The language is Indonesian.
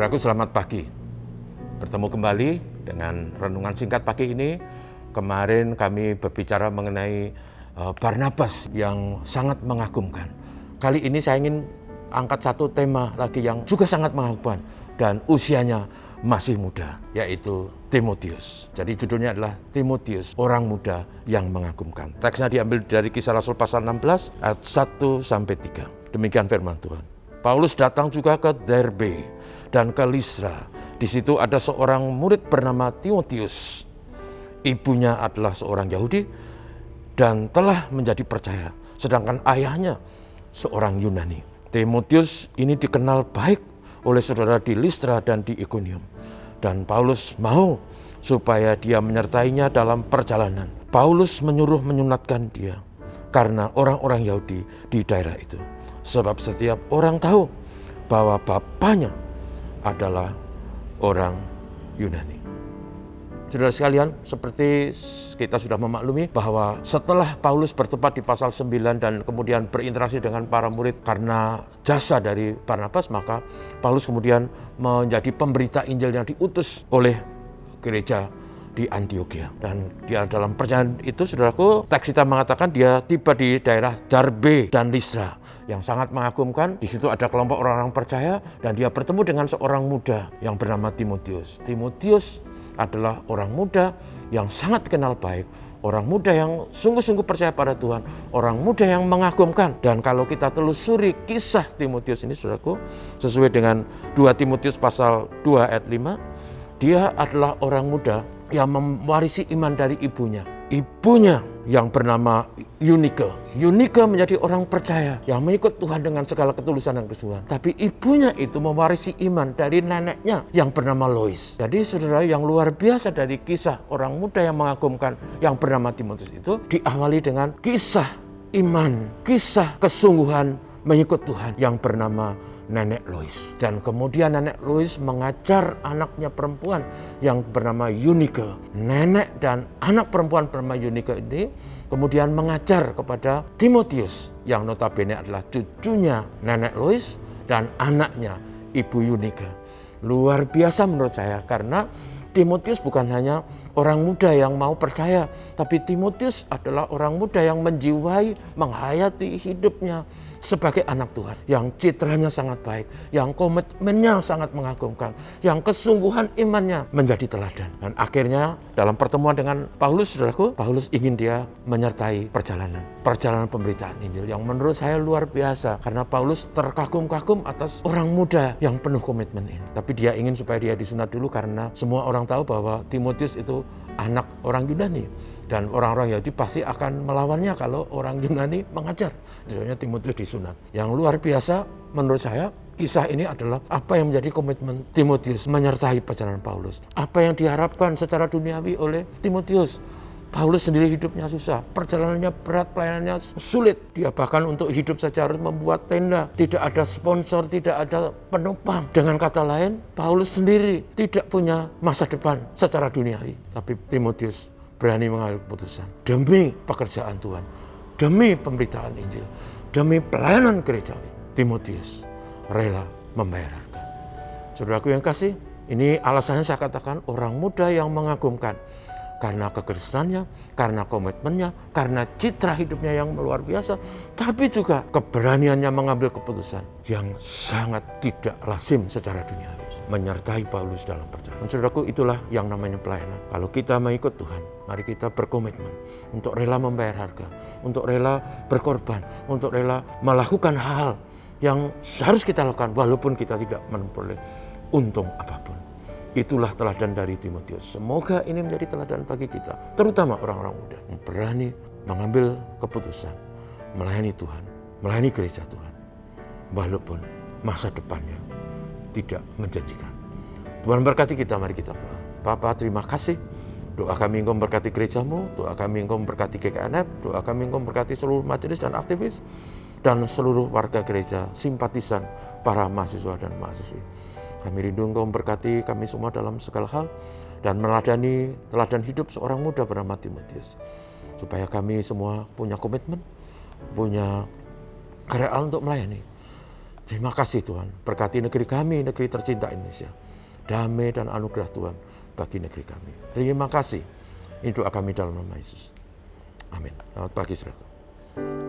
Saudaraku, selamat pagi. Bertemu kembali dengan renungan singkat pagi ini. Kemarin kami berbicara mengenai Barnabas yang sangat mengagumkan. Kali ini saya ingin angkat satu tema lagi yang juga sangat mengagumkan dan usianya masih muda, yaitu Timotius. Jadi judulnya adalah Timotius, orang muda yang mengagumkan. Teksnya diambil dari Kisah Rasul pasal 16 ayat 1-3. Demikian firman Tuhan. Paulus datang juga ke Derbe dan ke Listra. Di situ ada seorang murid bernama Timotius. Ibunya adalah seorang Yahudi dan telah menjadi percaya, sedangkan ayahnya seorang Yunani. Timotius ini dikenal baik oleh saudara di Listra dan di Ikonium. Dan Paulus mau supaya dia menyertainya dalam perjalanan. Paulus menyuruh menyunatkan dia karena orang-orang Yahudi di daerah itu. Sebab setiap orang tahu bahwa bapaknya adalah orang Yunani. Saudara sekalian, seperti kita sudah memaklumi bahwa setelah Paulus bertempat di pasal 9 dan kemudian berinteraksi dengan para murid karena jasa dari Barnabas, maka Paulus kemudian menjadi pemberita Injil yang diutus oleh gereja di Antioquia. Dan dia dalam perjalanan itu, saudaraku, teks kita mengatakan dia tiba di daerah Derbe dan Listra yang sangat mengagumkan. Di situ ada kelompok orang-orang percaya dan dia bertemu dengan seorang muda yang bernama Timotius. Timotius adalah orang muda yang sangat dikenal baik, orang muda yang sungguh-sungguh percaya pada Tuhan, orang muda yang mengagumkan. Dan kalau kita telusuri kisah Timotius ini, saudaraku, sesuai dengan 2 Timotius pasal 2 ayat 5, dia adalah orang muda yang mewarisi iman dari ibunya. Ibunya yang bernama Eunike. Eunike menjadi orang percaya yang mengikut Tuhan dengan segala ketulusan dan kesungguhan. Tapi ibunya itu mewarisi iman dari neneknya yang bernama Lois. Jadi saudara, yang luar biasa dari kisah orang muda yang mengagumkan yang bernama Timotius itu diawali dengan kisah iman, kisah kesungguhan mengikut Tuhan yang bernama Nenek Lois. Dan kemudian Nenek Lois mengajar anaknya perempuan yang bernama Eunike. Nenek dan anak perempuan bernama Eunike ini kemudian mengajar kepada Timotius yang notabene adalah cucunya Nenek Lois dan anaknya Ibu Eunike. Luar biasa menurut saya, karena Timotius bukan hanya orang muda yang mau percaya, tapi Timotius adalah orang muda yang menjiwai, menghayati hidupnya sebagai anak Tuhan, yang citranya sangat baik, yang komitmennya sangat mengagumkan, yang kesungguhan imannya menjadi teladan. Dan akhirnya dalam pertemuan dengan Paulus, saudaraku, Paulus ingin dia menyertai perjalanan pemberitaan Injil yang menurut saya luar biasa, karena Paulus terkagum-kagum atas orang muda yang penuh komitmen ini. Tapi dia ingin supaya dia disunat dulu, karena semua orang tahu bahwa Timotius itu anak orang Yunani. Dan orang-orang Yahudi pasti akan melawannya kalau orang Yunani mengajar. Misalnya Timotius disunat. Yang luar biasa menurut saya, kisah ini adalah apa yang menjadi komitmen Timotius menyertai perjalanan Paulus. Apa yang diharapkan secara duniawi oleh Timotius. Paulus sendiri hidupnya susah, perjalanannya berat, pelayanannya sulit. Dia bahkan untuk hidup saja harus membuat tenda. Tidak ada sponsor, tidak ada penopang. Dengan kata lain, Paulus sendiri tidak punya masa depan secara duniawi. Tapi Timotius berani mengambil keputusan demi pekerjaan Tuhan, demi pemberitaan Injil, demi pelayanan gereja. Timotius rela membayar harga. Saudaraku yang kasih, ini alasannya saya katakan orang muda yang mengagumkan. Karena kekristenannya, karena komitmennya, karena citra hidupnya yang luar biasa, tapi juga keberaniannya mengambil keputusan yang sangat tidak lazim secara duniawi, menyertai Paulus dalam perjalanan. Saudaraku, itulah yang namanya pelayanan. Kalau kita mengikut Tuhan, mari kita berkomitmen untuk rela membayar harga, untuk rela berkorban, untuk rela melakukan hal yang harus kita lakukan walaupun kita tidak memperoleh untung apapun. Itulah teladan dari Timotius. Semoga ini menjadi teladan bagi kita, terutama orang-orang muda yang berani mengambil keputusan melayani Tuhan, melayani gereja Tuhan, walaupun masa depannya tidak menjanjikan. Tuhan berkati kita, mari kita berdoa. Bapa, terima kasih. Doa kami Engkau memberkati gerejamu, doa kami Engkau memberkati GKNF, doa kami Engkau memberkati seluruh majelis dan aktivis, dan seluruh warga gereja, simpatisan, para mahasiswa dan mahasiswi. Kami rindu Engkau memberkati kami semua dalam segala hal dan meladani teladan hidup seorang muda bernama Timotius. Supaya kami semua punya komitmen, punya kerelaan untuk melayani. Terima kasih Tuhan, berkati negeri kami, negeri tercinta Indonesia. Damai dan anugerah Tuhan bagi negeri kami. Terima kasih. Ini doa kami dalam nama Yesus. Amin. Selamat pagi, saudara.